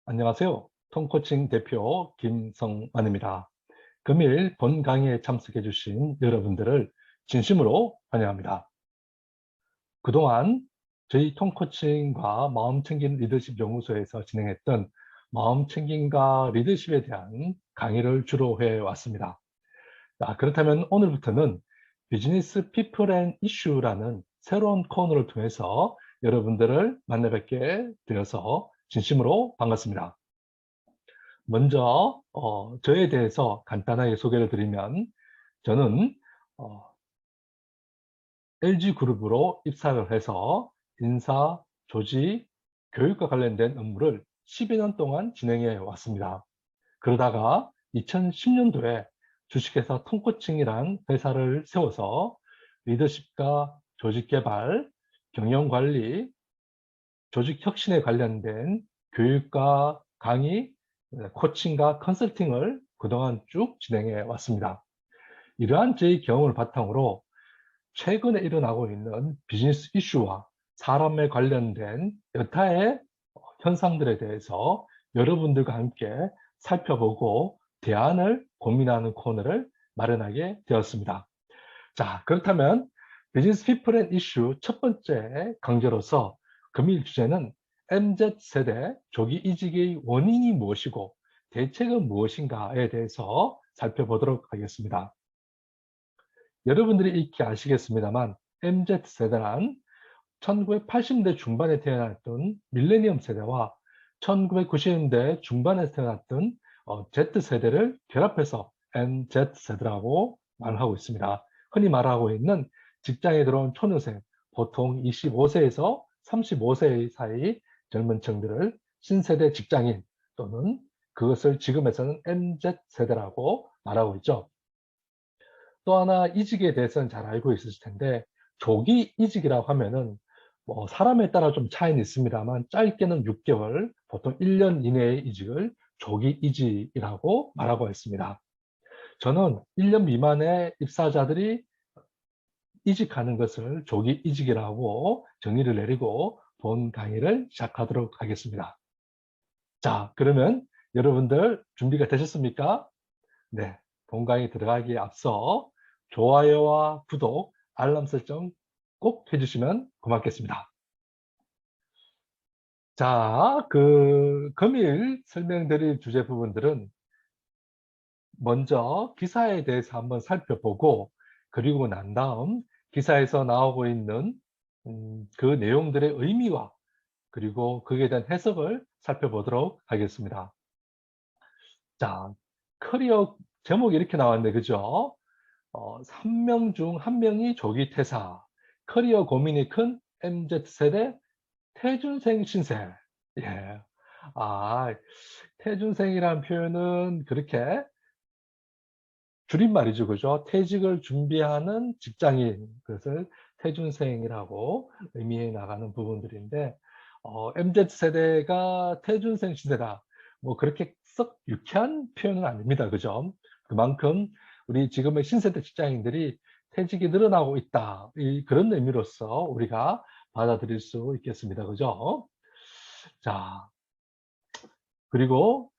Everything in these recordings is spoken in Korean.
안녕하세요. 통코칭 대표 김성만입니다. 금일 본 강의에 참석해 주신 여러분들을 진심으로 환영합니다. 그동안 저희 통코칭과 마음챙김 리더십 연구소에서 진행했던 마음챙김과 리더십에 대한 강의를 주로 해왔습니다. 그렇다면 오늘부터는 비즈니스 피플 앤 이슈라는 새로운 코너를 통해서 여러분들을 만나 뵙게 되어서 진심으로 반갑습니다. 먼저 저에 대해서 간단하게 소개를 드리면 저는 LG그룹으로 입사를 해서 인사, 조직, 교육과 관련된 업무를 12년 동안 진행해 왔습니다. 그러다가 2010년도에 주식회사 통코칭이란 회사를 세워서 리더십과 조직개발, 경영관리, 조직혁신에 관련된 교육과 강의, 코칭과 컨설팅을 그동안 쭉 진행해 왔습니다. 이러한 저희 경험을 바탕으로 최근에 일어나고 있는 비즈니스 이슈와 사람에 관련된 여타의 현상들에 대해서 여러분들과 함께 살펴보고 대안을 고민하는 코너를 마련하게 되었습니다. 자, 그렇다면 비즈니스 피플 앤 이슈 첫 번째 강좌로서 금일 주제는 MZ세대 조기 이직의 원인이 무엇이고 대책은 무엇인가에 대해서 살펴보도록 하겠습니다. 여러분들이 익히 아시겠습니다만 MZ세대란 1980년대 중반에 태어났던 밀레니엄 세대와 1990년대 중반에 태어났던 Z세대를 결합해서 MZ세대라고 말하고 있습니다. 흔히 말하고 있는 직장에 들어온 초년생, 보통 25세에서 35세 사이 젊은 층들을 신세대 직장인 또는 그것을 지금에서는 MZ세대라고 말하고 있죠. 또 하나 이직에 대해서는 잘 알고 있으실 텐데 조기 이직이라고 하면은 사람에 따라 좀 차이는 있습니다만 짧게는 6개월, 보통 1년 이내의 이직을 조기 이직이라고 말하고 있습니다. 저는 1년 미만의 입사자들이 이직하는 것을 조기 이직이라고 정의를 내리고 본 강의를 시작하도록 하겠습니다. 자, 그러면 여러분들 준비가 되셨습니까? 네, 본 강의 들어가기에 앞서 좋아요와 구독, 알람 설정 꼭 해주시면 고맙겠습니다. 자, 금일 설명드릴 주제 부분들은 먼저 기사에 대해서 한번 살펴보고 그리고 난 다음 기사에서 나오고 있는 그 내용들의 의미와 그리고 그에 대한 해석을 살펴보도록 하겠습니다. 자, 커리어 제목이 이렇게 나왔네, 그죠? 3명 중 1명이 조기 퇴사, 커리어 고민이 큰 MZ세대 퇴준생 신세. 예. 아, 퇴준생이라는 표현은 그렇게 줄임말이죠, 그죠? 퇴직을 준비하는 직장인, 그것을 퇴준생이라고 의미해 나가는 부분들인데, MZ세대가 퇴준생 시대다. 뭐 그렇게 썩 유쾌한 표현은 아닙니다, 그죠? 그만큼 우리 지금의 신세대 직장인들이 퇴직이 늘어나고 있다. 그런 의미로서 우리가 받아들일 수 있겠습니다, 그죠? 자, 그리고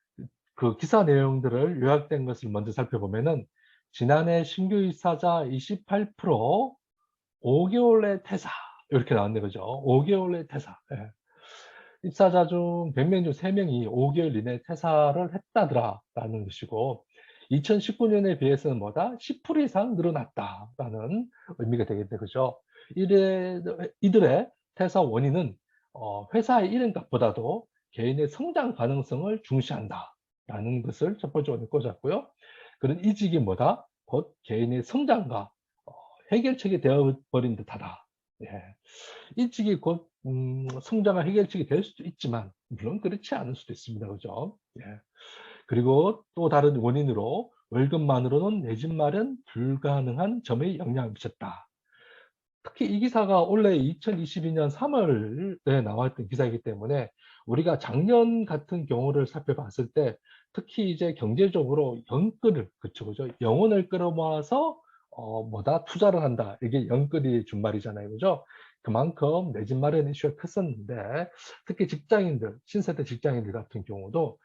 그 기사 내용들을 요약된 것을 먼저 살펴보면은 지난해 신규 입사자 28% 5개월 내 퇴사 이렇게 나왔네, 그죠? 5개월 내 퇴사. 예. 입사자 중 100명 중 3명이 5개월 이내 퇴사를 했다더라라는 것이고 2019년에 비해서는 뭐다? 10% 이상 늘어났다라는 의미가 되겠네, 그죠? 이들의 퇴사 원인은 회사의 이름값보다도 개인의 성장 가능성을 중시한다라는 것을 첫 번째로 꽂았고요. 그런 이직이 뭐다? 곧 개인의 성장과 해결책이 되어버린 듯하다. 예. 일찍이 곧 성장과 해결책이 될 수도 있지만 물론 그렇지 않을 수도 있습니다. 그죠? 예. 그리고 또 다른 원인으로 월급만으로는 내 집 마련 불가능한 점에 영향을 미쳤다. 특히 이 기사가 원래 2022년 3월에 나왔던 기사이기 때문에 우리가 작년 같은 경우를 살펴봤을 때 특히 이제 경제적으로 영끌을 그죠? 영혼을 끌어모아서 투자를 한다. 이게 영끌이 준말이잖아요. 그죠? 그만큼 내 집 마련 이슈가 컸었는데, 특히 직장인들, 신세대 직장인들 같은 경우도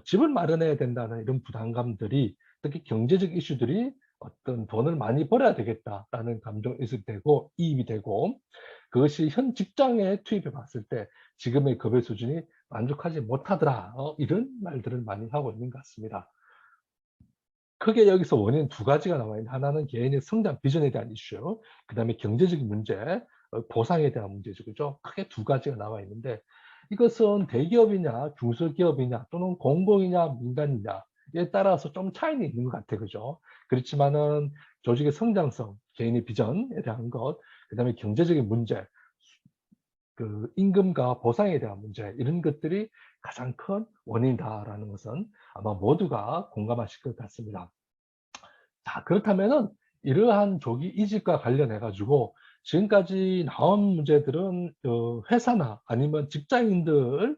집을 마련해야 된다는 이런 부담감들이, 특히 경제적 이슈들이 어떤 돈을 많이 벌어야 되겠다라는 감정이 있을 테고, 이입이 되고, 그것이 현 직장에 투입해 봤을 때 지금의 급여 수준이 만족하지 못하더라. 이런 말들을 많이 하고 있는 것 같습니다. 크게 여기서 원인 두 가지가 나와 있는데, 하나는 개인의 성장 비전에 대한 이슈, 그다음에 경제적인 문제, 보상에 대한 문제죠. 그죠? 크게 두 가지가 나와 있는데, 이것은 대기업이냐 중소기업이냐 또는 공공이냐 민간이냐에 따라서 좀 차이는 있는 것 같아요. 그죠? 그렇지만은 조직의 성장성, 개인의 비전에 대한 것, 그다음에 경제적인 문제, 그 임금과 보상에 대한 문제, 이런 것들이 가장 큰 원인이다라는 것은 아마 모두가 공감하실 것 같습니다. 자, 그렇다면은 이러한 조기 이직과 관련해 가지고 지금까지 나온 문제들은 회사나 아니면 직장인들을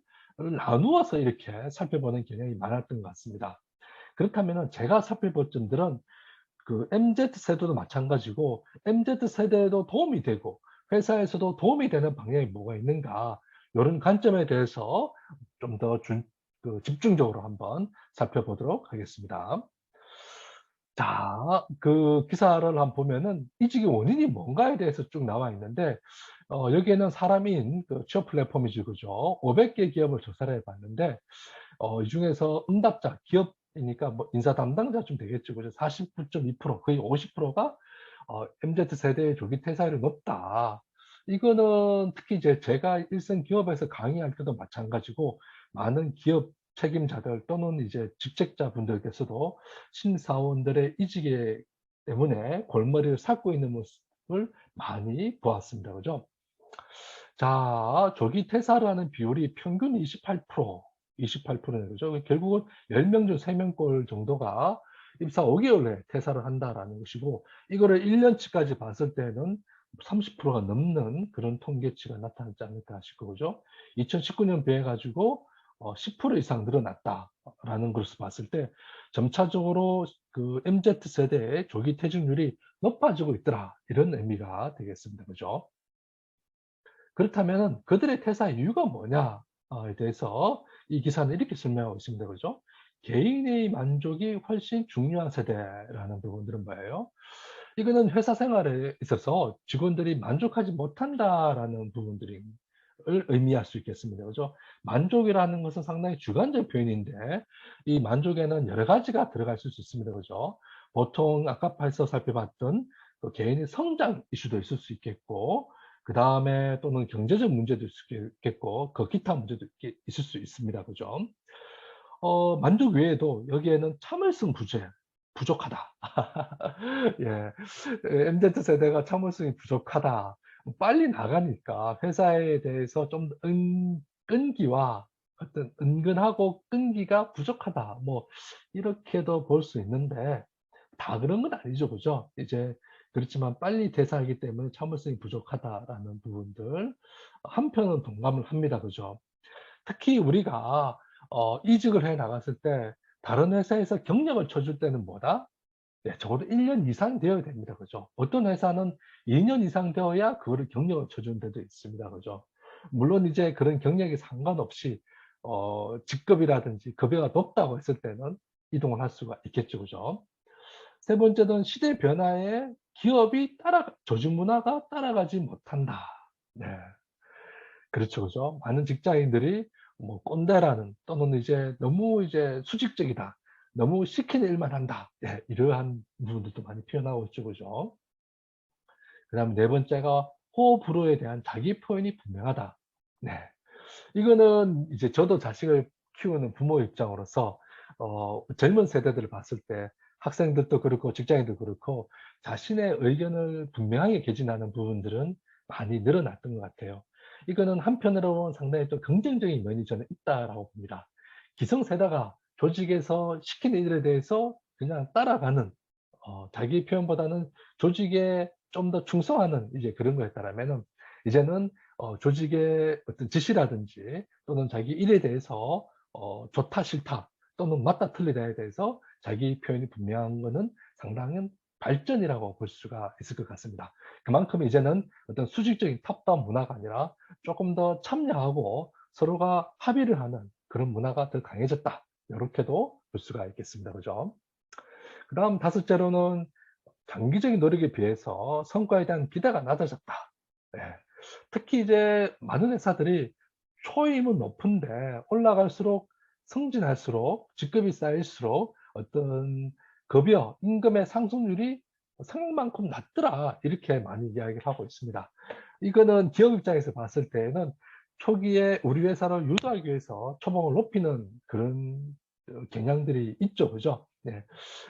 나누어서 이렇게 살펴보는 경향이 많았던 것 같습니다. 그렇다면은 제가 살펴볼 점들은 그 MZ 세대도 마찬가지고, MZ 세대에도 도움이 되고 회사에서도 도움이 되는 방향이 뭐가 있는가, 이런 관점에 대해서 좀 더 집중적으로 한번 살펴보도록 하겠습니다. 자, 그 기사를 한번 보면은 이직의 원인이 뭔가에 대해서 쭉 나와 있는데, 여기에는 사람인 그 취업 플랫폼이죠, 그죠? 500개 기업을 조사를 해봤는데, 이 중에서 응답자, 기업이니까 뭐 인사 담당자쯤 되겠죠, 그죠? 49.2%, 거의 50%가 MZ 세대의 조기 퇴사율이 높다. 이거는 특히 이제 제가 일선 기업에서 강의할 때도 마찬가지고, 많은 기업 책임자들 또는 이제 직책자분들께서도 신사원들의 이직에 때문에 골머리를 삭고 있는 모습을 많이 보았습니다. 그죠? 자, 조기 퇴사를 하는 비율이 평균 28%, 28%네, 그죠? 결국은 10명 중 3명꼴 정도가 입사 5개월 내에 퇴사를 한다라는 것이고, 이거를 1년치까지 봤을 때는 30%가 넘는 그런 통계치가 나타나지 않을까 싶고, 그죠? 2019년 비해 가지고 10% 이상 늘어났다라는 것을 봤을 때, 점차적으로 그 MZ 세대의 조기 퇴직률이 높아지고 있더라, 이런 의미가 되겠습니다. 그죠? 그렇다면 그들의 퇴사 이유가 뭐냐에 대해서 이 기사는 이렇게 설명하고 있습니다. 그죠? 개인의 만족이 훨씬 중요한 세대라는 부분들은 뭐예요? 이거는 회사 생활에 있어서 직원들이 만족하지 못한다라는 부분들을 의미할 수 있겠습니다. 그죠? 만족이라는 것은 상당히 주관적 표현인데, 이 만족에는 여러 가지가 들어갈 수 있습니다. 그죠? 보통 아까 벌써 살펴봤던 그 개인의 성장 이슈도 있을 수 있겠고, 그 다음에 또는 경제적 문제도 있을 수 있겠고, 그 기타 문제도 있을 수 있습니다. 그죠? 만족 외에도 여기에는 참을성 부족하다. 예. MZ 세대가 참을성이 부족하다. 빨리 나가니까 회사에 대해서 좀 끈기와 어떤 은근하고 끈기가 부족하다. 뭐 이렇게도 볼 수 있는데, 다 그런 건 아니죠. 그죠? 이제 그렇지만 빨리 퇴사하기 때문에 참을성이 부족하다라는 부분들, 한편은 동감을 합니다. 그죠? 특히 우리가 이직을 해 나갔을 때 다른 회사에서 경력을 쳐줄 때는 뭐다? 네, 적어도 1년 이상 되어야 됩니다. 그죠? 어떤 회사는 2년 이상 되어야 그거를 경력을 쳐주는 데도 있습니다. 그죠? 물론 이제 그런 경력에 상관없이 직급이라든지 급여가 높다고 했을 때는 이동을 할 수가 있겠죠. 그죠? 세 번째는 시대 변화에 기업이 조직 문화가 따라가지 못한다. 네. 그렇죠. 그죠? 많은 직장인들이 뭐 꼰대라는, 또는 이제 너무 이제 수직적이다, 너무 시키는 일만 한다. 예, 이러한 부분들도 많이 표현하고 있죠. 그죠? 그다음에 네 번째가 호흡 불호에 대한 자기 표현이 분명하다. 네. 이거는 이제 저도 자식을 키우는 부모 입장으로서 젊은 세대들을 봤을 때, 학생들도 그렇고 직장인도 그렇고 자신의 의견을 분명하게 개진하는 부분들은 많이 늘어났던 것 같아요. 이거는 한편으로는 상당히 또 긍정적인 면이 저는 있다라고 봅니다. 기성세대가 조직에서 시키는 일에 대해서 그냥 따라가는, 자기 표현보다는 조직에 좀 더 충성하는 이제 그런 거에 따르면은, 이제는 조직의 어떤 지시라든지 또는 자기 일에 대해서 좋다 싫다 또는 맞다 틀리다에 대해서 자기 표현이 분명한 거는 상당한 발전이라고 볼 수가 있을 것 같습니다. 그만큼 이제는 어떤 수직적인 탑다운 문화가 아니라 조금 더 참여하고 서로가 합의를 하는 그런 문화가 더 강해졌다. 이렇게도 볼 수가 있겠습니다. 그죠? 그다음 다섯째로는 장기적인 노력에 비해서 성과에 대한 기대가 낮아졌다. 예. 특히 이제 많은 회사들이 초임은 높은데 올라갈수록 승진할수록 직급이 쌓일수록 어떤 급여, 임금의 상승률이 생각만큼 낮더라. 이렇게 많이 이야기를 하고 있습니다. 이거는 기업 입장에서 봤을 때는 초기에 우리 회사를 유도하기 위해서 초봉을 높이는 그런 경향들이 있죠. 그죠? 네.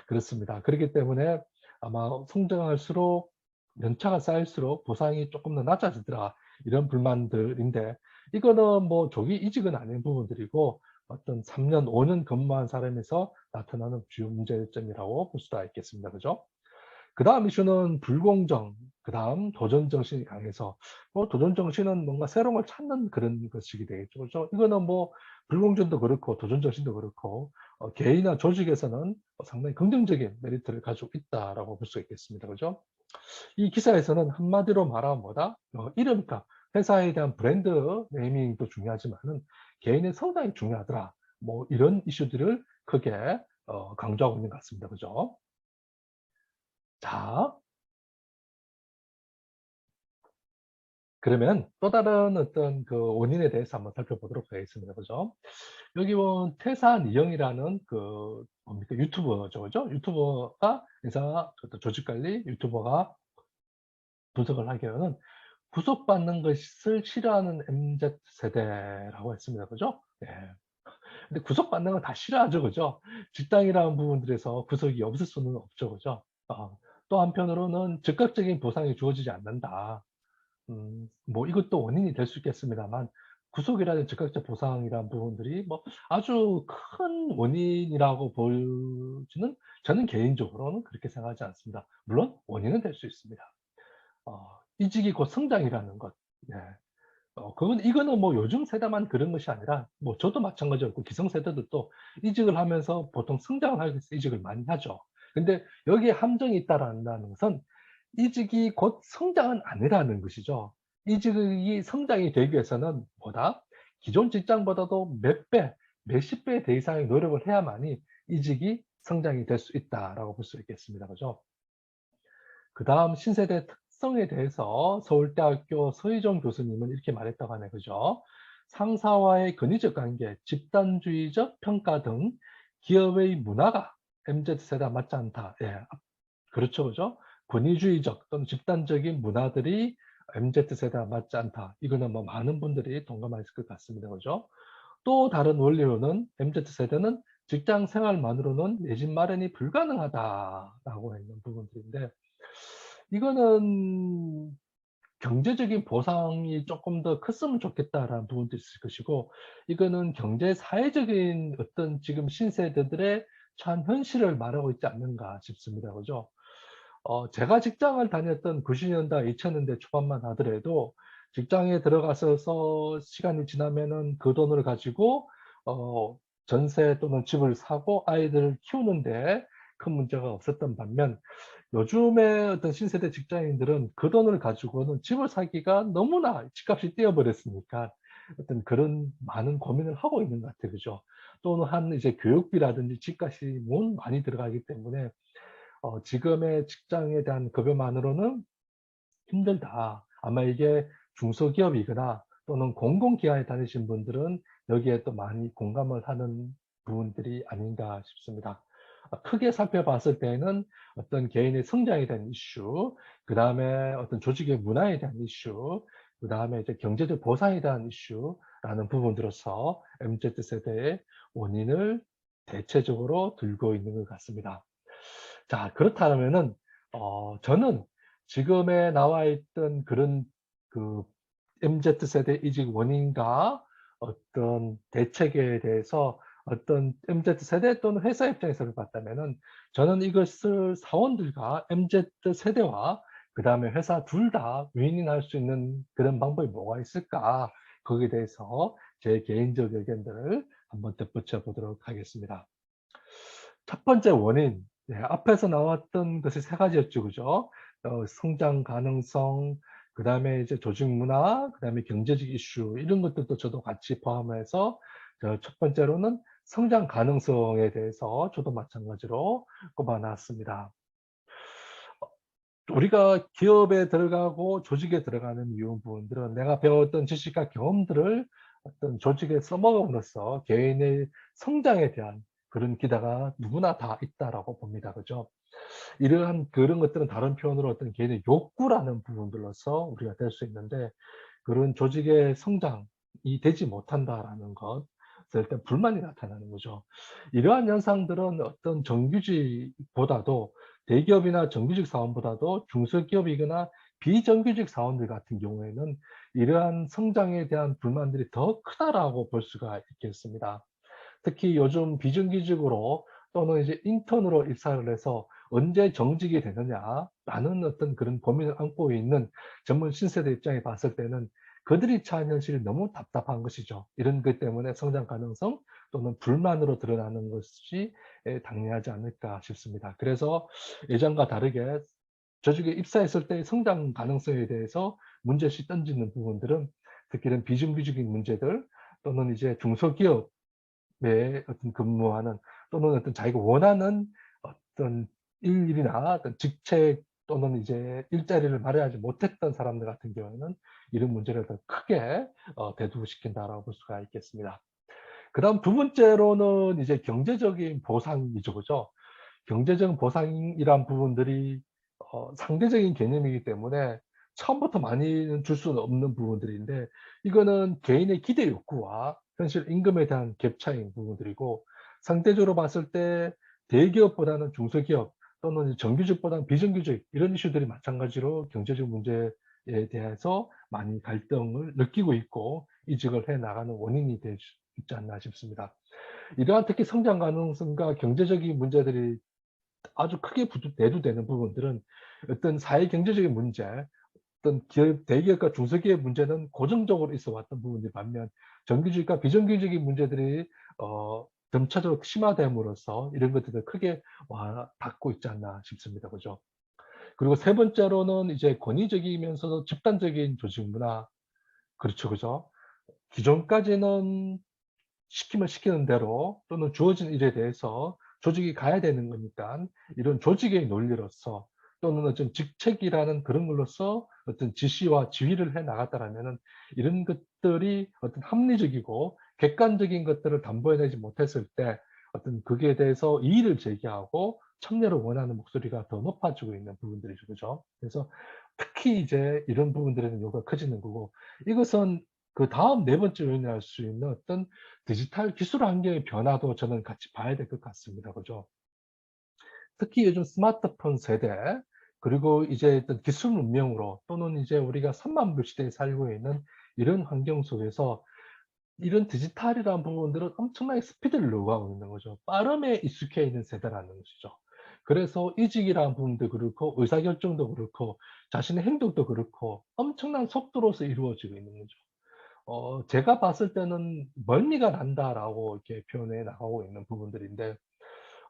그렇습니다. 그렇기 때문에 아마 성장할수록 연차가 쌓일수록 보상이 조금 더 낮아지더라. 이런 불만들인데 이거는 뭐 조기 이직은 아닌 부분들이고 어떤 3년, 5년 근무한 사람에서 나타나는 주요 문제점이라고 볼 수가 있겠습니다. 그죠? 그 다음 이슈는 불공정, 그 다음 도전정신이 강해서, 도전정신은 뭔가 새로운 걸 찾는 그런 것이게 되겠죠. 그죠? 이거는 뭐, 불공정도 그렇고, 도전정신도 그렇고, 개인이나 조직에서는 상당히 긍정적인 메리트를 가지고 있다라고 볼 수 있겠습니다. 그죠? 이 기사에서는 한마디로 말하면 뭐다? 이름값, 회사에 대한 브랜드 네이밍도 중요하지만은 개인의 성장이 중요하더라. 뭐, 이런 이슈들을 크게 강조하고 있는 것 같습니다. 그죠? 자, 그러면 또 다른 어떤 그 원인에 대해서 한번 살펴보도록 하겠습니다. 그죠? 여기 본 태산 이영이라는 그 뭡니까? 유튜버죠. 그죠? 유튜버가 회사 조직관리 유튜버가 분석을 하기에는 구속받는 것을 싫어하는 MZ 세대라고 했습니다. 그죠? 예. 근데 구속받는 건 다 싫어하죠. 그죠? 직장이라는 부분들에서 구속이 없을 수는 없죠. 그죠? 또 한편으로는 즉각적인 보상이 주어지지 않는다. 뭐 이것도 원인이 될 수 있겠습니다만 구속이라든 즉각적 보상이라는 부분들이 뭐 아주 큰 원인이라고 보지는 저는 개인적으로는 그렇게 생각하지 않습니다. 물론 원인은 될 수 있습니다. 이직이 곧 성장이라는 것. 네. 이거는 뭐 요즘 세대만 그런 것이 아니라 뭐 저도 마찬가지였고 기성세대들도 이직을 하면서 보통 성장을 하기 위해서 이직을 많이 하죠. 근데 여기에 함정이 있다라는 것은 이직이 곧 성장은 아니라는 것이죠. 이직이 성장이 되기 위해서는 뭐다? 기존 직장보다도 몇 배, 몇십 배 더 이상의 노력을 해야만이 이직이 성장이 될 수 있다라고 볼 수 있겠습니다. 그죠? 그 다음 신세대 특성에 대해서 서울대학교 서희정 교수님은 이렇게 말했다고 하네. 그죠? 상사와의 권위적 관계, 집단주의적 평가 등 기업의 문화가 MZ세대와 맞지 않다. 예, 그렇죠. 그죠? 권위주의적 또는 집단적인 문화들이 MZ세대와 맞지 않다. 이거는 뭐 많은 분들이 동감하실 것 같습니다. 그죠? 또 다른 원리로는 MZ세대는 직장 생활만으로는 내 집 마련이 불가능하다라고 있는 부분들인데 이거는 경제적인 보상이 조금 더 컸으면 좋겠다라는 부분도 있을 것이고 이거는 경제 사회적인 어떤 지금 신세대들의 참 현실을 말하고 있지 않는가 싶습니다. 그죠? 제가 직장을 다녔던 90년대, 2000년대 초반만 하더라도 직장에 들어가서 시간이 지나면은 그 돈을 가지고 전세 또는 집을 사고 아이들을 키우는데 큰 문제가 없었던 반면 요즘에 어떤 신세대 직장인들은 그 돈을 가지고는 집을 사기가 너무나 집값이 뛰어버렸으니까 어떤 그런 많은 고민을 하고 있는 것 같아요. 그죠? 또는 한 이제 교육비라든지 집값이 너무 많이 들어가기 때문에 지금의 직장에 대한 급여만으로는 힘들다. 아마 이게 중소기업이거나 또는 공공기관에 다니신 분들은 여기에 또 많이 공감을 하는 부분들이 아닌가 싶습니다. 크게 살펴봤을 때는 어떤 개인의 성장에 대한 이슈, 그 다음에 어떤 조직의 문화에 대한 이슈, 그 다음에 이제 경제적 보상에 대한 이슈라는 부분들로서 MZ세대의 원인을 대체적으로 들고 있는 것 같습니다. 자, 그렇다면은, 저는 지금에 나와 있던 그런 그 MZ세대 이직 원인과 어떤 대책에 대해서 어떤 MZ세대 또는 회사 입장에서 봤다면은 저는 이것을 사원들과 MZ세대와 그 다음에 회사 둘 다 윈윈할 수 있는 그런 방법이 뭐가 있을까? 거기에 대해서 제 개인적 의견들을 한번 덧붙여 보도록 하겠습니다. 첫 번째 원인, 네, 앞에서 나왔던 것이 세 가지였죠. 그죠? 성장 가능성, 그다음에 이제 조직 문화, 그다음에 경제적 이슈 이런 것들도 저도 같이 포함해서 첫 번째로는 성장 가능성에 대해서 저도 마찬가지로 꼽아 놨습니다. 우리가 기업에 들어가고 조직에 들어가는 이유 부분들은 내가 배웠던 지식과 경험들을 어떤 조직에 써먹음으로써 개인의 성장에 대한 그런 기대가 누구나 다 있다라고 봅니다. 그죠? 이러한 그런 것들은 다른 표현으로 어떤 개인의 욕구라는 부분들로서 우리가 될 수 있는데, 그런 조직의 성장이 되지 못한다라는 것, 일단 불만이 나타나는 거죠. 이러한 현상들은 어떤 정규직보다도, 대기업이나 정규직 사원보다도 중소기업이거나 비정규직 사원들 같은 경우에는 이러한 성장에 대한 불만들이 더 크다라고 볼 수가 있겠습니다. 특히 요즘 비정규직으로 또는 이제 인턴으로 입사를 해서 언제 정직이 되느냐라는 어떤 그런 고민을 안고 있는 전문 신세대 입장에 봤을 때는 그들이 처한 현실이 너무 답답한 것이죠. 이런 것 때문에 성장 가능성 또는 불만으로 드러나는 것이 당연하지 않을까 싶습니다. 그래서 예전과 다르게 조직에 입사했을 때 성장 가능성에 대해서 문제시 던지는 부분들은, 특히 이런 비정규직인 문제들 또는 이제 중소기업 내 어떤 근무하는, 또는 어떤 자기가 원하는 어떤 일이나 어떤 직책 또는 이제 일자리를 마련하지 못했던 사람들 같은 경우에는 이런 문제를 더 크게 대두시킨다라고 볼 수가 있겠습니다. 그다음 두 번째로는 이제 경제적인 보상이죠. 그죠? 경제적인 보상이란 부분들이 상대적인 개념이기 때문에 처음부터 많이는 줄 수는 없는 부분들인데, 이거는 개인의 기대 욕구와 현실 임금에 대한 갭 차이인 부분들이고, 상대적으로 봤을 때 대기업보다는 중소기업 또는 정규직보다는 비정규직, 이런 이슈들이 마찬가지로 경제적 문제에 대해서 많이 갈등을 느끼고 있고 이직을 해 나가는 원인이 될 수 있지 않나 싶습니다. 이러한 특히 성장 가능성과 경제적인 문제들이 아주 크게 대두되는 부분들은 어떤 사회 경제적인 문제, 어떤 기업, 대기업과 중소기업 문제는 고정적으로 있어 왔던 부분이 반면, 정규직과 비정규직인 문제들이 점차적으로 심화됨으로써 이런 것들을 크게 와 닿고 있지 않나 싶습니다. 그죠? 그리고 세 번째로는 이제 권위적이면서도 집단적인 조직 문화. 그렇죠. 그죠? 기존까지는 시키면 시키는 대로 또는 주어진 일에 대해서 조직이 가야 되는 거니까, 이런 조직의 논리로서 또는 어떤 직책이라는 그런 걸로서 어떤 지시와 지휘를 해 나갔다라면은, 이런 것들이 어떤 합리적이고 객관적인 것들을 담보해내지 못했을 때 어떤 거기에 대해서 이의를 제기하고 참여를 원하는 목소리가 더 높아지고 있는 부분들이죠. 그죠? 그래서 특히 이제 이런 부분들에는 요구가 커지는 거고, 이것은 그다음 네 번째 요인이랄 수 있는 어떤 디지털 기술 환경의 변화도 저는 같이 봐야 될 것 같습니다. 그죠? 특히 요즘 스마트폰 세대, 그리고 이제 어떤 기술 문명으로 또는 이제 우리가 3만 불 시대에 살고 있는 이런 환경 속에서 이런 디지털이라는 부분들은 엄청나게 스피드를 요구하고 있는 거죠. 빠름에 익숙해 있는 세대라는 것이죠. 그래서 이직이라는 부분도 그렇고 의사결정도 그렇고 자신의 행동도 그렇고 엄청난 속도로서 이루어지고 있는 거죠. 제가 봤을 때는 '멀미가 난다.'라고 이렇게 표현해 나가고 있는 부분들인데,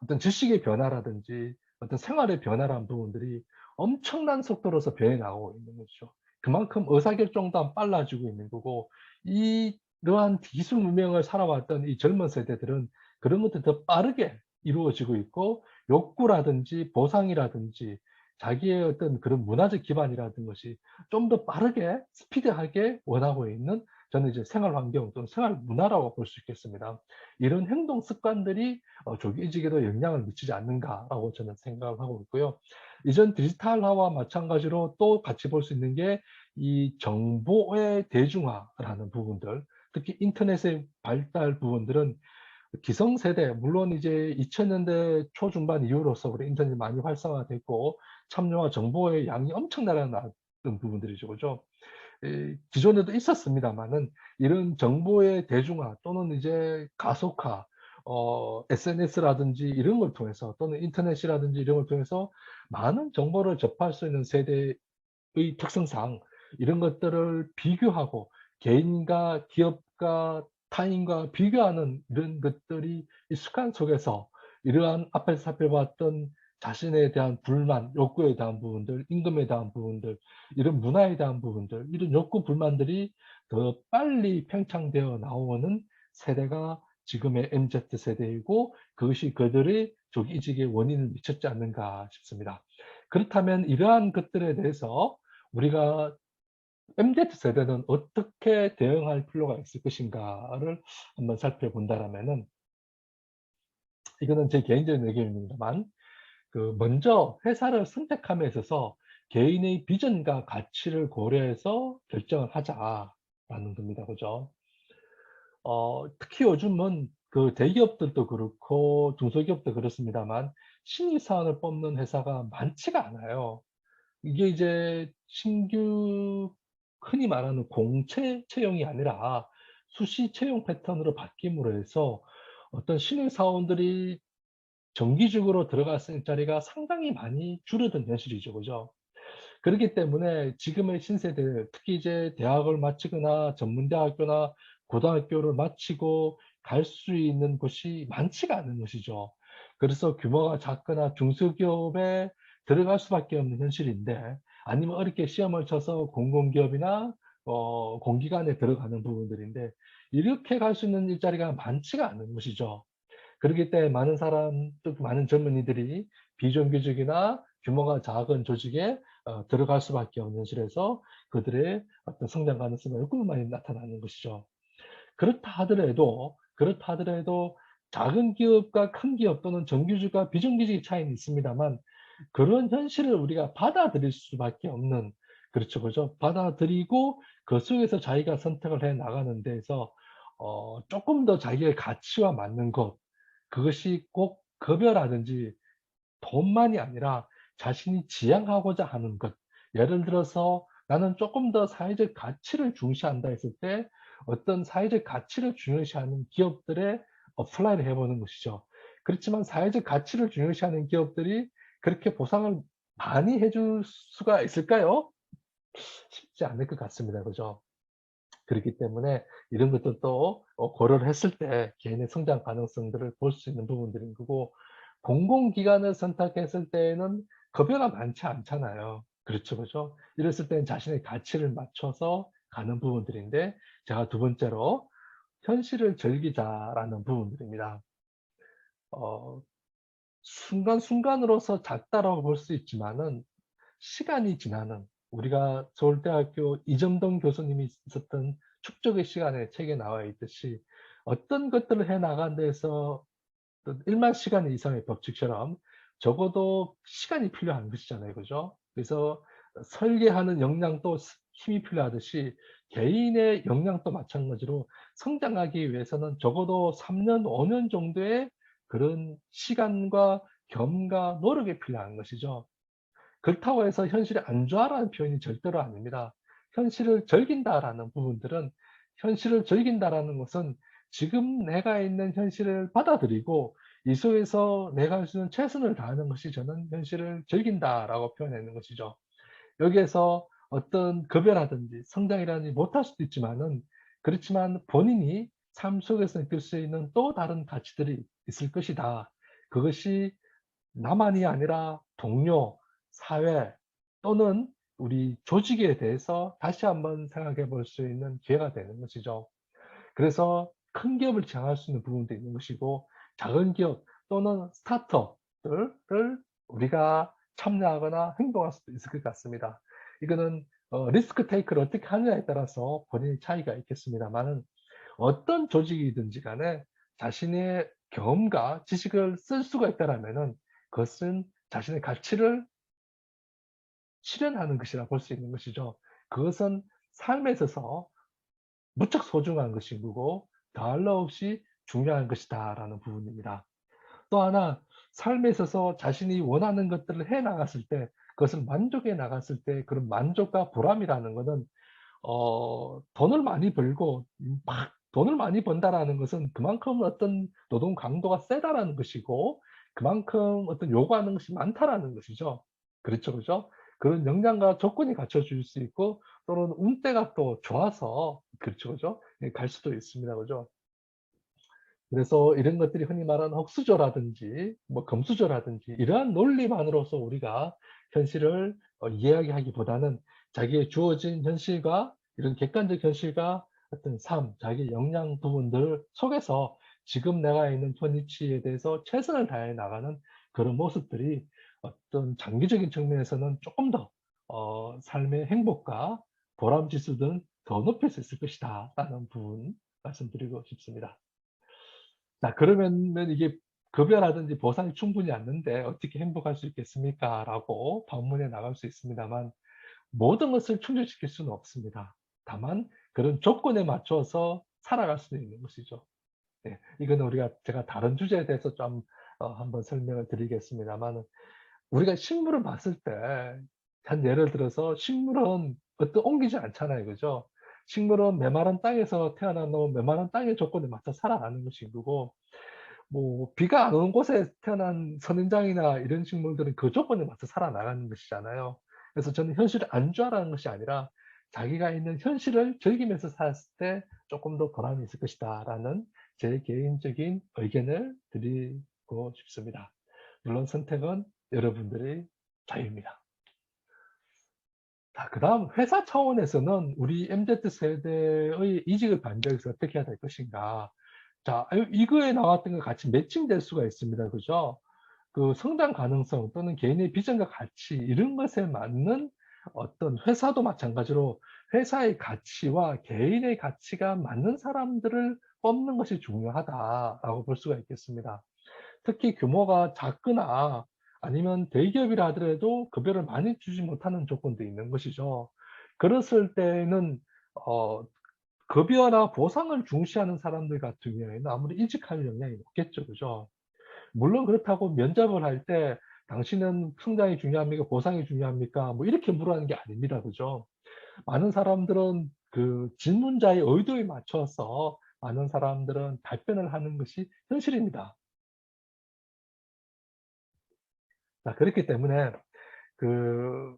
어떤 지식의 변화라든지 어떤 생활의 변화라는 부분들이 엄청난 속도로서 변해 나가고 있는 거죠. 그만큼 의사결정도 빨라지고 있는 거고, 이러한 기술 문명을 살아왔던 이 젊은 세대들은 그런 것들이 더 빠르게 이루어지고 있고, 욕구라든지 보상이라든지 자기의 어떤 그런 문화적 기반이라는 것이 좀 더 빠르게 스피디하게 원하고 있는, 저는 이제 생활 환경 또는 생활 문화라고 볼 수 있겠습니다. 이런 행동 습관들이 조기 이직에도 영향을 미치지 않는가라고 저는 생각을 하고 있고요. 이전 디지털화와 마찬가지로 또 같이 볼 수 있는 게 이 정보의 대중화라는 부분들, 특히 인터넷의 발달 부분들은 기성세대, 물론 이제 2000년대 초중반 이후로서 우리 인터넷이 많이 활성화됐고 참여와 정보의 양이 엄청 늘어났던 부분들이죠. 그죠? 기존에도 있었습니다마는 이런 정보의 대중화 또는 이제 가속화, SNS라든지 이런 걸 통해서 또는 인터넷이라든지 이런 걸 통해서 많은 정보를 접할 수 있는 세대의 특성상 이런 것들을 비교하고 개인과 기업과 타인과 비교하는 이런 것들이 이 습관 속에서 이러한 앞에서 살펴봤던 자신에 대한 불만, 욕구에 대한 부분들, 임금에 대한 부분들, 이런 문화에 대한 부분들, 이런 욕구 불만들이 더 빨리 팽창되어 나오는 세대가 지금의 MZ 세대이고, 그것이 그들의 조기 이직의 원인을 미쳤지 않는가 싶습니다. 그렇다면 이러한 것들에 대해서 우리가 MZ 세대는 어떻게 대응할 필요가 있을 것인가를 한번 살펴본다라면은, 이거는 제 개인적인 의견입니다만, 먼저 회사를 선택함에 있어서 개인의 비전과 가치를 고려해서 결정을 하자라는 겁니다. 그죠? 특히 요즘은 대기업들도 그렇고 중소기업도 그렇습니다만, 신입사원을 뽑는 회사가 많지가 않아요. 이게 이제 신규 흔히 말하는 공채 채용이 아니라 수시 채용 패턴으로 바뀜으로 해서 어떤 신입 사원들이 정기적으로 들어갈 수 있는 자리가 상당히 많이 줄어든 현실이죠. 그죠? 그렇기 때문에 지금의 신세대, 특히 이제 대학을 마치거나 전문대학교나 고등학교를 마치고 갈 수 있는 곳이 많지가 않은 것이죠. 그래서 규모가 작거나 중소기업에 들어갈 수밖에 없는 현실인데, 아니면 어렵게 시험을 쳐서 공공기업이나 공기관에 들어가는 부분들인데, 이렇게 갈 수 있는 일자리가 많지가 않은 것이죠. 그렇기 때문에 많은 사람, 또 많은 젊은이들이 비정규직이나 규모가 작은 조직에 들어갈 수밖에 없는 현실에서 그들의 어떤 성장 가능성이 얼마나 많이 나타나는 것이죠. 그렇다 하더라도 작은 기업과 큰 기업 또는 정규직과 비정규직의 차이는 있습니다만, 그런 현실을 우리가 받아들일 수밖에 없는, 그렇죠, 그죠? 받아들이고 그 속에서 자기가 선택을 해 나가는 데에서 조금 더 자기의 가치와 맞는 것, 그것이 꼭 급여라든지 돈만이 아니라 자신이 지향하고자 하는 것. 예를 들어서 나는 조금 더 사회적 가치를 중시한다 했을 때 어떤 사회적 가치를 중요시하는 기업들에 어플라이를 해 보는 것이죠. 그렇지만 사회적 가치를 중요시하는 기업들이 그렇게 보상을 많이 해줄 수가 있을까요? 쉽지 않을 것 같습니다. 그죠? 그렇기 때문에 이런 것들도 고려를 했을 때 개인의 성장 가능성들을 볼 수 있는 부분들인 거고, 공공기관을 선택했을 때에는 급여가 많지 않잖아요. 그렇죠, 그죠? 이랬을 때는 자신의 가치를 맞춰서 가는 부분들인데, 제가 두 번째로 현실을 즐기자라는 부분들입니다. 어 순간순간으로서 작다라고 볼 수 있지만은, 시간이 지나는, 우리가 서울대학교 이정동 교수님이 썼던 축적의 시간에 책에 나와 있듯이 어떤 것들을 해 나가는 데서 어떤 1만 시간 이상의 법칙처럼 적어도 시간이 필요한 것이잖아요. 그죠? 그래서 설계하는 역량도 힘이 필요하듯이 개인의 역량도 마찬가지로 성장하기 위해서는 적어도 3 년, 5년 정도의 그런 시간과 겸과 노력이 필요한 것이죠. 그렇다고 해서 현실이 안 좋아라는 표현이 절대로 아닙니다. 현실을 즐긴다라는 부분들은, 현실을 즐긴다라는 것은 지금 내가 있는 현실을 받아들이고 이 속에서 내가 할 수 있는 최선을 다하는 것이 저는 현실을 즐긴다라고 표현하는 것이죠. 여기에서 어떤 급여라든지 성장이라든지 못할 수도 있지만은, 그렇지만 본인이 삶 속에서 느낄 수 있는 또 다른 가치들이 있을 것이다. 그것이 나만이 아니라 동료, 사회 또는 우리 조직에 대해서 다시 한번 생각해 볼 수 있는 기회가 되는 것이죠. 그래서 큰 기업을 지향할 수 있는 부분도 있는 것이고, 작은 기업 또는 스타트업들을 우리가 참여하거나 행동할 수도 있을 것 같습니다. 이거는 리스크 테이크를 어떻게 하느냐에 따라서 본인의 차이가 있겠습니다만은, 어떤 조직이든지 간에 자신의 경험과 지식을 쓸 수가 있다라면은, 그것은 자신의 가치를 실현하는 것이라 볼 수 있는 것이죠. 그것은 삶에 있어서 무척 소중한 것인 거고 더할 나 없이 중요한 것이다라는 부분입니다. 또 하나, 삶에 있어서 자신이 원하는 것들을 해 나갔을 때, 그것을 만족해 나갔을 때 그런 만족과 보람이라는 것은, 돈을 많이 벌고 막 돈을 많이 번다라는 것은 그만큼 어떤 노동 강도가 세다라는 것이고, 그만큼 어떤 요구하는 것이 많다라는 것이죠. 그렇죠, 그죠? 그런 역량과 조건이 갖춰질 수 있고, 또는 운때가 또 좋아서, 그렇죠, 그죠? 예, 갈 수도 있습니다. 그죠? 그래서 이런 것들이 흔히 말하는 흑수저라든지 뭐 금수저라든지 이러한 논리만으로서 우리가 현실을 이야기하기보다는 자기의 주어진 현실과 이런 객관적 현실과 어떤 삶, 자기 역량 부분들 속에서 지금 내가 있는 현 위치에 대해서 최선을 다해 나가는 그런 모습들이 어떤 장기적인 측면에서는 조금 더 삶의 행복과 보람 지수는 더 높일 수 있을 것이다라는 부분 말씀드리고 싶습니다. 자, 그러면은 이게 급여라든지 보상이 충분히 않는데 어떻게 행복할 수 있겠습니까? 라고 반문해 나갈 수 있습니다만 모든 것을 충족시킬 수는 없습니다. 다만 그런 조건에 맞춰서 살아갈 수는 있는 것이죠. 예. 이거는 제가 다른 주제에 대해서 좀 한번 설명을 드리겠습니다만 우리가 식물을 봤을 때 한 예를 들어서 식물은 옮기지 않잖아요. 그죠? 식물은 메마른 땅에서 태어난 놈은 메마른 땅의 조건에 맞춰 살아가는 것인 거고 뭐 비가 안 오는 곳에 태어난 선인장이나 이런 식물들은 그 조건에 맞춰 살아나가는 것이잖아요. 그래서 저는 현실을 안주하라는 것이 아니라 자기가 있는 현실을 즐기면서 살았을 때 조금 더 보람이 있을 것이다라는 제 개인적인 의견을 드리고 싶습니다. 물론 선택은 여러분들의 자유입니다. 자, 그다음 회사 차원에서는 우리 MZ세대의 이직을 반대해서 어떻게 해야 될 것인가. 자, 이거에 나왔던 것 같이 매칭될 수가 있습니다. 그죠? 그 성장 가능성 또는 개인의 비전과 가치 이런 것에 맞는 어떤 회사도 마찬가지로 회사의 가치와 개인의 가치가 맞는 사람들을 뽑는 것이 중요하다라고 볼 수가 있겠습니다. 특히 규모가 작거나 아니면 대기업이라 하더라도 급여를 많이 주지 못하는 조건도 있는 것이죠. 그랬을 때는 어, 급여나 보상을 중시하는 사람들 같은 경우에는 아무리 이직할 역량이 없겠죠. 그죠? 물론 그렇다고 면접을 할 때 당신은 성장이 중요합니까? 보상이 중요합니까? 뭐 이렇게 물어하는 게 아닙니다. 그죠? 많은 사람들은 그 질문자의 의도에 맞춰서 많은 사람들은 답변을 하는 것이 현실입니다. 자, 그렇기 때문에 그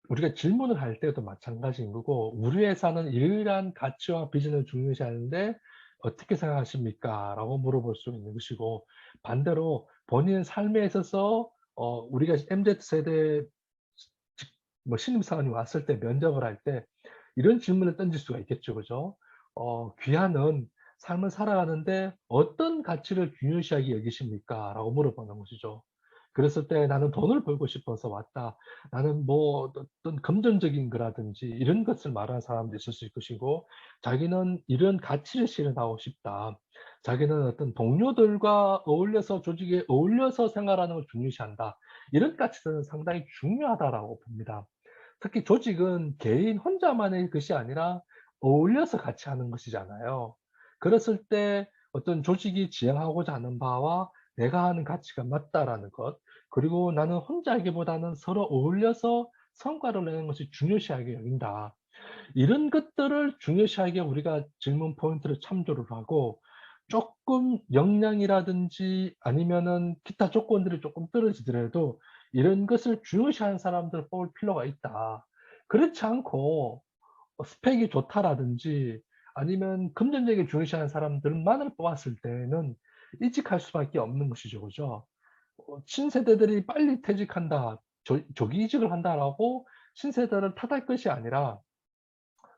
우리가 질문을 할 때도 마찬가지인 거고 우리 회사는 이러한 가치와 비전을 중요시하는데 어떻게 생각하십니까? 라고 물어볼 수 있는 것이고 반대로 본인의 삶에 있어서 우리가 MZ세대 뭐 신입사원이 왔을 때 면접을 할 때 이런 질문을 던질 수가 있겠죠. 그죠? 귀하는 삶을 살아가는데 어떤 가치를 중요시하게 여기십니까? 라고 물어보는 것이죠. 그랬을 때 나는 돈을 벌고 싶어서 왔다. 나는 뭐 어떤 금전적인 거라든지 이런 것을 말하는 사람도 있을 수 있을 것이고 자기는 이런 가치를 실현하고 싶다. 자기는 어떤 동료들과 어울려서 조직에 어울려서 생활하는 걸 중요시한다. 이런 가치들은 상당히 중요하다라고 봅니다. 특히 조직은 개인 혼자만의 것이 아니라 어울려서 같이 하는 것이잖아요. 그랬을 때 어떤 조직이 지향하고자 하는 바와 내가 하는 가치가 맞다라는 것, 그리고 나는 혼자 하기보다는 서로 어울려서 성과를 내는 것이 중요시하게 여긴다. 이런 것들을 중요시하게 우리가 질문 포인트를 참조를 하고 조금 역량이라든지 아니면은 기타 조건들이 조금 떨어지더라도 이런 것을 중요시하는 사람들을 뽑을 필요가 있다. 그렇지 않고 스펙이 좋다라든지 아니면 금전적인 중요시하는 사람들만을 뽑았을 때는 이직할 수밖에 없는 것이죠. 그죠? 신세대들이 빨리 퇴직한다, 조기 이직을 한다라고 신세대를 탓할 것이 아니라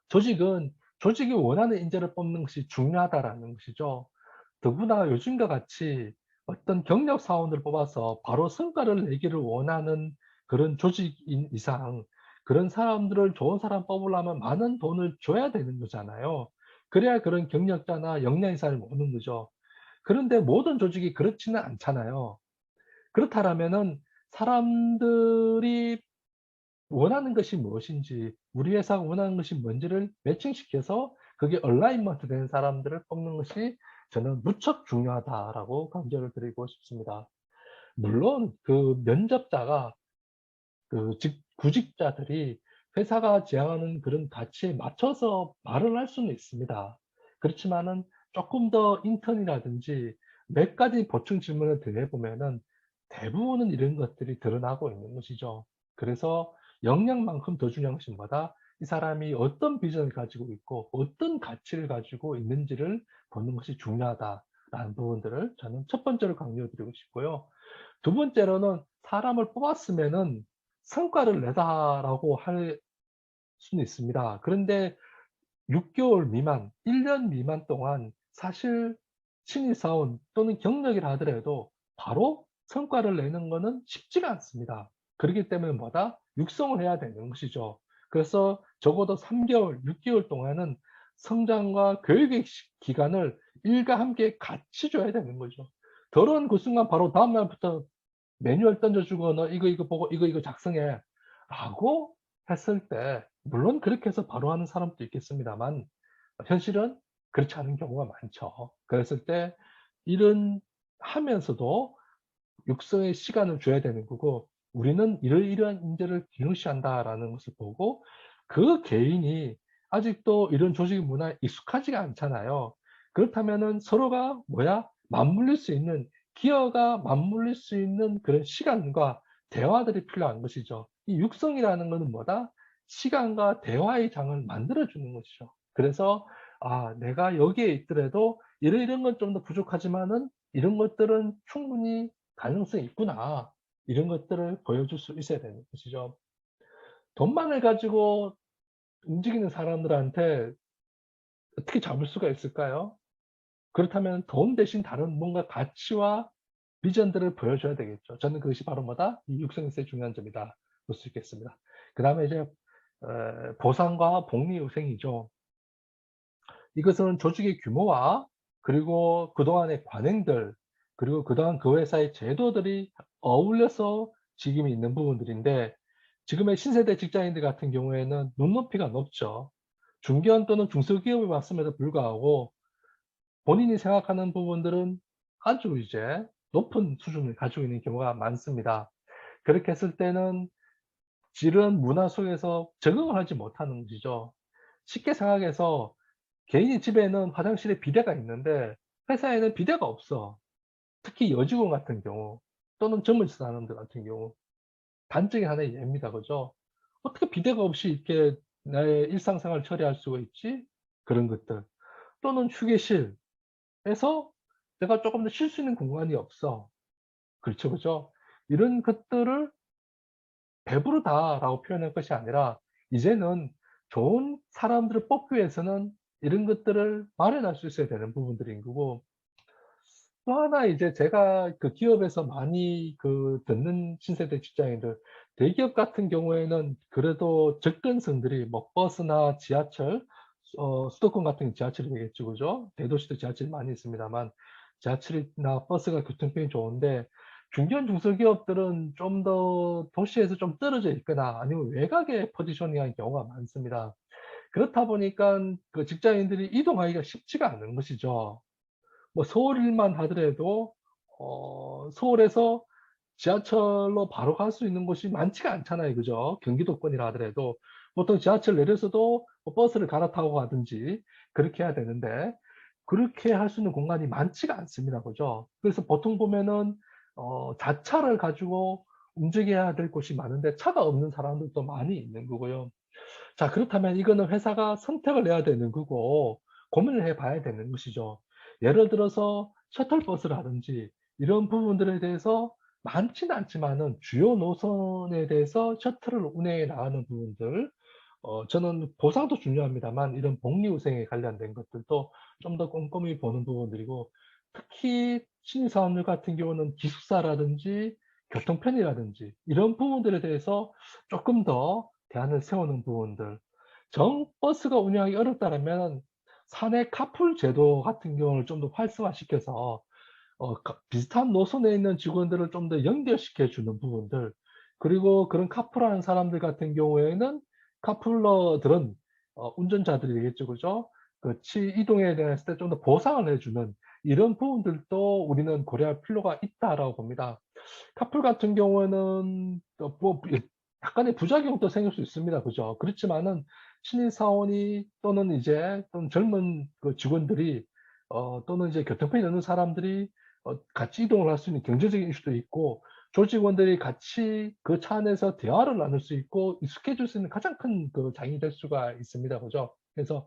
조직은 조직이 원하는 인재를 뽑는 것이 중요하다라는 것이죠. 더구나 요즘과 같이 어떤 경력 사원을 뽑아서 바로 성과를 내기를 원하는 그런 조직인 이상 그런 사람들을 좋은 사람 뽑으려면 많은 돈을 줘야 되는 거잖아요. 그래야 그런 경력자나 역량인 사람이 오는 거죠. 그런데 모든 조직이 그렇지는 않잖아요. 그렇다면은 사람들이 원하는 것이 무엇인지, 우리 회사가 원하는 것이 뭔지를 매칭시켜서 그게 얼라이먼트 된 사람들을 뽑는 것이 저는 무척 중요하다라고 강조를 드리고 싶습니다. 물론 그 면접자가 구직자들이 회사가 지향하는 그런 가치에 맞춰서 말을 할 수는 있습니다. 그렇지만은 조금 더 인턴이라든지 몇 가지 보충 질문을 더해보면은 대부분은 이런 것들이 드러나고 있는 것이죠. 그래서 역량만큼 더 중요한 것이 뭐다? 이 사람이 어떤 비전을 가지고 있고 어떤 가치를 가지고 있는지를 보는 것이 중요하다. 라는 부분들을 저는 첫 번째로 강조드리고 싶고요. 두 번째로는 사람을 뽑았으면은 성과를 내다라고 할 수는 있습니다. 그런데 6개월 미만, 1년 미만 동안 사실 신입사원 또는 경력이라 하더라도 바로 성과를 내는 거는 쉽지가 않습니다. 그렇기 때문에 뭐다? 육성을 해야 되는 것이죠. 그래서 적어도 3개월, 6개월 동안은 성장과 교육의 기간을 일과 함께 같이 줘야 되는 거죠. 결혼 그 순간 바로 다음 날부터 매뉴얼 던져주고 "너 이거 보고 이거 작성해." 라고 했을 때 물론 그렇게 해서 바로 하는 사람도 있겠습니다만 현실은 그렇지 않은 경우가 많죠. 그랬을 때 일은 하면서도 육성의 시간을 줘야 되는 거고 우리는 이러이러한 인재를 중요시한다라는 것을 보고 그 개인이 아직도 이런 조직 문화에 익숙하지가 않잖아요. 그렇다면은 서로가 맞물릴 수 있는 기여가 맞물릴 수 있는 그런 시간과 대화들이 필요한 것이죠. 이 육성이라는 거는 시간과 대화의 장을 만들어 주는 것이죠. 그래서 '아 내가 여기에 있더라도 이런 건 좀 더 부족하지만은 이런 것들은 충분히 가능성이 있구나.' 이런 것들을 보여줄 수 있어야 되는 것이죠. 돈만을 가지고 움직이는 사람들한테 어떻게 잡을 수가 있을까요? 그렇다면 돈 대신 다른 뭔가 가치와 비전들을 보여줘야 되겠죠. 저는 그것이 바로 이 육성에서의 중요한 점이다 볼 수 있겠습니다. 그다음에 이제 보상과 복리 후생이죠. 이것은 조직의 규모와 그리고 그동안의 관행들 그리고 그동안 그 회사의 제도들이 어울려서 지금이 있는 부분들인데 지금의 신세대 직장인들 같은 경우에는 눈높이가 높죠. 중견 또는 중소기업에 왔음에도 불구하고 본인이 생각하는 부분들은 아주 이제 높은 수준을 가지고 있는 경우가 많습니다. 그렇게 했을 때는 이런 문화 속에서 적응을 하지 못하는 것이죠. 쉽게 생각해서 개인이 집에는 화장실에 비데가 있는데 회사에는 비데가 없어. 특히 여직원 같은 경우 또는 젊은 사람들 같은 경우 단적인 하나의 예입니다. 그죠? 어떻게 비데가 없이 이렇게 나의 일상생활을 처리할 수가 있지? 그런 것들. 또는 휴게실에서 내가 쪼끔 더 쉴 수 있는 공간이 없어. 그렇죠, 그죠? 이런 것들을 "배부르다."라고 표현할 것이 아니라 이제는 좋은 사람들을 뽑기 위해서는 이런 것들을 마련할 수 있어야 되는 부분들인 거고 또 하나 이제 제가 그 기업에서 많이 듣는 신세대 직장인들 대기업 같은 경우에는 그래도 접근성들이 버스나 지하철 수도권 같은 지하철이 되겠죠. 그죠? 대도시도 지하철이 많이 있습니다만 지하철이나 버스가 교통편이 좋은데 중견 중소기업들은 좀 더 도시에서 좀 떨어져 있거나 아니면 외곽에 포지셔닝한 경우가 많습니다. 그렇다 보니깐 그 직장인들이 이동하기가 쉽지가 않은 것이죠. 서울일만 하더라도 서울에서 지하철로 바로 갈 수 있는 곳이 많지가 않잖아요. 그죠? 경기도권이라 하더라도 보통 지하철 내려서도 버스를 갈아타고 가든지 그렇게 해야 되는데 그렇게 할 수 있는 공간이 많지가 않습니다. 그죠? 그래서 보통 보면은 자차를 가지고 움직여야 될 곳이 많은데 차가 없는 사람들도 많이 있는 거고요. 자 그렇다면 이거는 회사가 선택을 해야 되는 거고 고민을 해 봐야 되는 것이죠. 예를 들어서 셔틀버스라든지 이런 부분들에 대해서 많지는 않지만은 주요 노선에 대해서 셔틀을 운행해 나가는 부분들 저는 보상도 중요합니다만 이런 복리후생에 관련된 것들도 좀 더 꼼꼼히 보는 부분들이고 특히 신입사원들 같은 경우는 기숙사라든지 교통편이라든지 이런 부분들에 대해서 쪼끔 더 대안을 세우는 부분들. 버스가 운영하기 어렵다라면 사내 카풀 제도 같은 경우를 좀 더 활성화시켜서 비슷한 노선에 있는 직원들을 좀 더 연결시켜 주는 부분들 그리고 그런 카풀하는 사람들 같은 경우에는 카풀러들은 운전자들이 되겠죠. 그죠? 이동에 대했을 때 좀 더 보상을 해 주는 이런 부분들도 우리는 고려할 필요가 있다라고 봅니다. 카풀 같은 경우에는 약간의 부작용도 생길 수 있습니다. 그죠? 그렇지만은 신입사원이 또는 좀 젊은 직원들이 또는 이제 교통편이 없는 사람들이 같이 이동을 할 수 있는 경제적인 이슈도 있고 조직원들이 같이 그 차 안에서 대화를 나눌 수 있고 익숙해질 수 있는 가장 큰 장이 될 수가 있습니다. 그죠? 그래서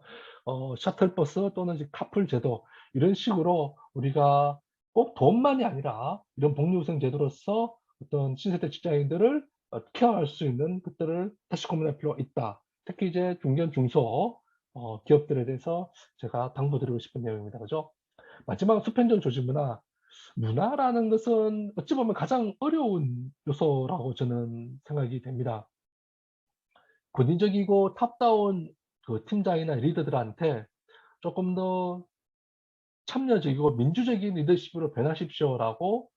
셔틀버스 또는 이제 카풀 제도 이런 식으로 우리가 꼭 돈만이 아니라 이런 복리후생 제도로서 어떤 신세대 직장인들을 케어할 수 있는 것들을 다시 고민할 필요가 있다. 특히 이제 중견, 중소 기업들에 대해서 제가 당부드리고 싶은 내용입니다. 그죠? 마지막 수평적 조직 문화. 문화라는 것은 어찌 보면 가장 어려운 요소라고 저는 생각이 됩니다. 권위적이고 탑다운 그 팀장이나 리더들한테 조금 더 참여적이고 민주적인 리더십으로 변하십시오라고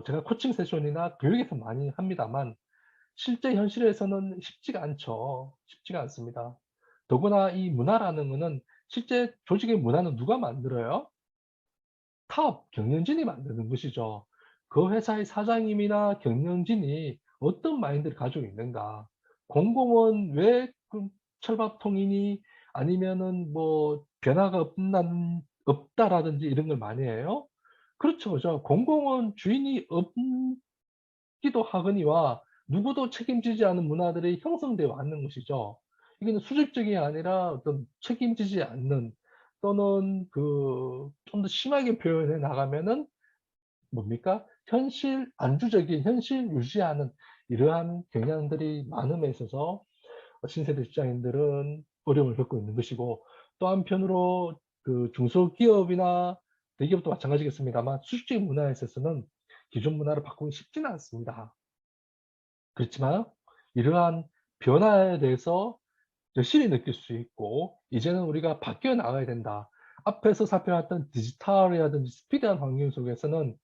제가 코칭 세션이나 교육에서 많이 합니다만 실제 현실에서는 쉽지가 않죠. 쉽지가 않습니다. 더구나 이 문화라는 거는 실제 조직의 문화는 누가 만들어요? 탑 경영진이 만드는 것이죠. 그 회사의 사장님이나 경영진이 어떤 마인드를 가지고 있는가? 공공은 왜 그 철밥통이니 아니면은 뭐 변화가 없다라든지 이런 걸 많이 해요? 그렇죠. 그죠. 공공은 주인이 없기도 하거니와 누구도 책임지지 않은 문화들이 형성되어 왔는 것이죠. 이거는 수직적이 아니라 어떤 책임지지 않는 또는 그 좀 더 심하게 표현해 나가면은 뭡니까? 현실 안주적인 현실 유지하는 이러한 경향들이 많음에 있어서 신세대 직장인들은 어려움을 겪고 있는 것이고 또 한편으로 그 중소기업이나 대기업도 마찬가지겠습니다만 수직적인 문화에 있어서는 기존 문화를 바꾸기 쉽지는 않습니다. 그렇지만 이러한 변화에 대해서 여실히 느낄 수 있고 이제는 우리가 바뀌어 나가야 된다. 앞에서 살펴봤던 디지털이라든지 스피드한 환경 속에서는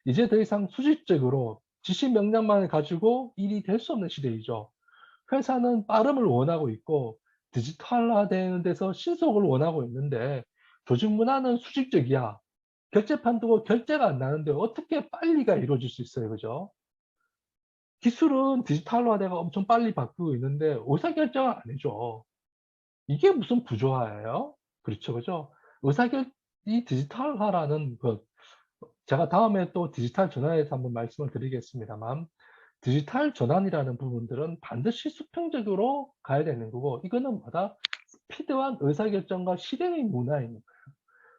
이제 더 이상 수직적으로 지시 명령만을 가지고 일이 될 수 없는 시대이죠. 회사는 빠름을 원하고 있고 디지털화되는 데서 신속을 원하고 있는데 조직 문화는 수직적이야. 결제판 두고 결제가 안 나는데 어떻게 빨리가 이루어질 수 있어요. 그죠? 기술은 디지털화돼가 엄청 빨리 바뀌고 있는데 의사결정을 안 해줘. 이게 무슨 구조화예요? 그렇죠. 그죠? 의사결 이 디지털화라는 것 제가 다음에 또 디지털 전환에서 한번 말씀을 드리겠습니다만 디지털 전환이라는 부분들은 반드시 수평적으로 가야 되는 거고 이거는 뭐다? 스피드한 의사결정과 실행의 문화입니다.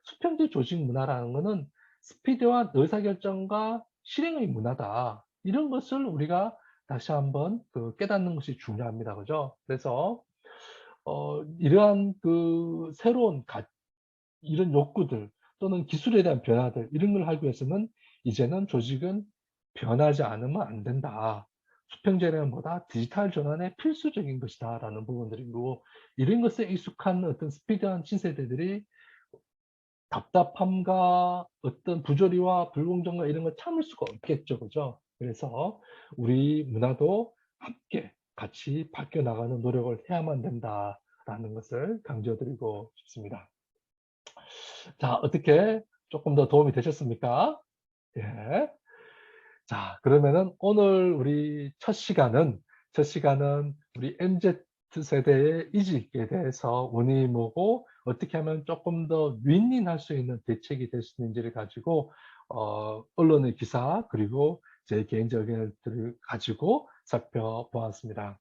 수평적 조직 문화라는 것은 스피드한 의사결정과 실행의 문화다. 이런 것을 우리가 다시 한번 그 깨닫는 것이 중요합니다. 그죠? 그래서 이러한 그 새로운 이런 욕구들 또는 기술에 대한 변화들 이런 걸 하기 위해서는 이제는 조직은 변하지 않으면 안 된다. 수평제도보다 디지털 전환의 필수적인 것이다라는 부분들이고 이런 것에 익숙한 어떤 스피드한 신세대들이 답답함과 어떤 부조리와 불공정과 이런 걸 참을 수가 없겠죠. 그죠? 그래서 우리 문화도 함께 같이 바뀌어 나가는 노력을 해야만 된다라는 것을 강조드리고 싶습니다. 자, 어떻게 조금 더 도움이 되셨습니까? 예. 자, 그러면은 오늘 우리 첫 시간은 우리 MZ 세대의 이직에 대해서 원인이 뭐고 어떻게 하면 조금 더 윈윈할 수 있는 대책이 될 수 있는지를 가지고 언론의 기사 그리고 제 개인적인 의견들을 가지고 살펴보았습니다.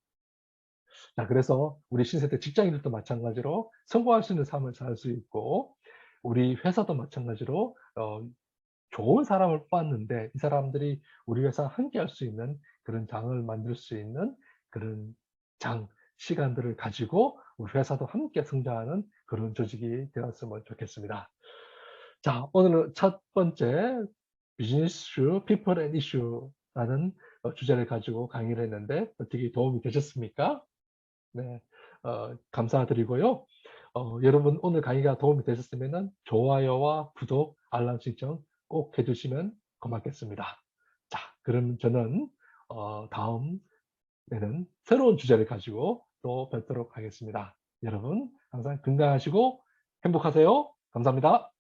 자, 그래서 우리 신세대 직장인들도 마찬가지로 성공할 수 있는 삶을 살 수 있고 우리 회사도 마찬가지로 좋은 사람을 뽑았는데 이 사람들이 우리 회사와 함께 할 수 있는 그런 장을 만들 수 있는 그런 시간들을 가지고 우리 회사도 함께 성장하는 그런 조직이 되었으면 좋겠습니다. 자, 오늘은 첫 번째 비즈니스 이슈, 피플 앤 이슈라는 주제를 가지고 강의를 했는데 어떻게 도움이 되셨습니까? 네, 감사드리고요. 여러분 오늘 강의가 도움이 되셨으면 좋아요와 구독, 알람 신청 꼭 해주시면 고맙겠습니다. 자, 그럼 저는 다음에는 새로운 주제를 가지고 또 뵙도록 하겠습니다. 여러분 항상 건강하시고 행복하세요. 감사합니다.